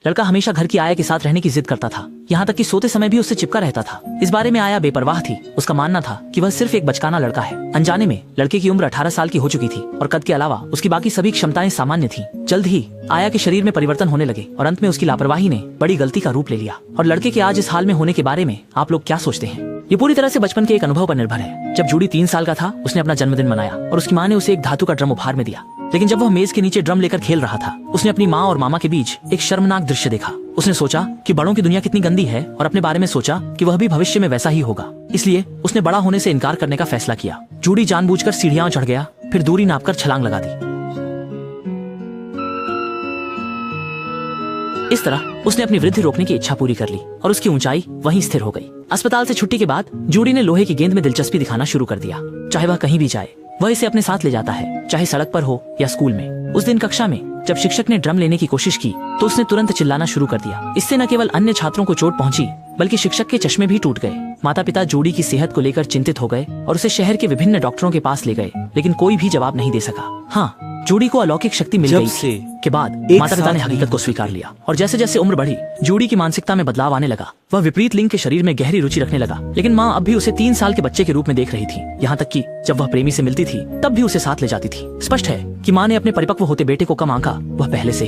लड़का हमेशा घर की आया के साथ रहने की जिद करता था, यहाँ तक कि सोते समय भी उससे चिपका रहता था। इस बारे में आया बेपरवाह थी। उसका मानना था कि वह सिर्फ एक बचकाना लड़का है। अनजाने में लड़के की उम्र 18 साल की हो चुकी थी और कद के अलावा उसकी बाकी सभी क्षमताएं सामान्य थी। जल्द ही आया के शरीर में परिवर्तन होने लगे और अंत में उसकी लापरवाही ने बड़ी गलती का रूप ले लिया। और लड़के के आज इस हाल में होने के बारे में आप लोग क्या सोचते हैं? ये पूरी तरह से बचपन के एक अनुभव पर निर्भर है। जब जूडी 3 साल का था, उसने अपना जन्मदिन मनाया और उसकी माँ ने उसे एक धातु का ड्रम उपहार में दिया। लेकिन जब वह मेज के नीचे ड्रम लेकर खेल रहा था, उसने अपनी माँ और मामा के बीच एक शर्मनाक दृश्य देखा। उसने सोचा कि बड़ों की दुनिया कितनी गंदी है और अपने बारे में सोचा कि वह भी भविष्य में वैसा ही होगा। इसलिए उसने बड़ा होने से इनकार करने का फैसला किया। जूडी जानबूझकर सीढ़ियां चढ़ गया, फिर दूरी नापकर छलांग लगा दी। इस तरह उसने अपनी वृद्धि रोकने की इच्छा पूरी कर ली और उसकी ऊंचाई वहीं स्थिर हो गई। अस्पताल से छुट्टी के बाद जूडी ने लोहे की गेंद में दिलचस्पी दिखाना शुरू कर दिया। चाहे वह कहीं भी जाए, वह इसे अपने साथ ले जाता है, चाहे सड़क पर हो या स्कूल में। उस दिन कक्षा में जब शिक्षक ने ड्रम लेने की कोशिश की तो उसने तुरंत चिल्लाना शुरू कर दिया। इससे न केवल अन्य छात्रों को चोट पहुंची, बल्कि शिक्षक के चश्मे भी टूट गए। माता पिता जूडी की सेहत को लेकर चिंतित हो गए और उसे शहर के विभिन्न डॉक्टरों के पास ले गए, लेकिन कोई भी जवाब नहीं दे सका। हाँ, जूडी को अलौकिक शक्ति मिल गई के बाद माता पिता ने हकीकत को स्वीकार लिया और जैसे जैसे उम्र बढ़ी, जूडी की मानसिकता में बदलाव आने लगा। वह विपरीत लिंग के शरीर में गहरी रुचि रखने लगा, लेकिन माँ अब भी उसे 3 साल के बच्चे के रूप में देख रही थी। यहाँ तक कि जब वह प्रेमी से मिलती थी, तब भी उसे साथ ले जाती थी। स्पष्ट है कि माँ ने अपने परिपक्व होते बेटे को कम आंका, वह पहले से ही।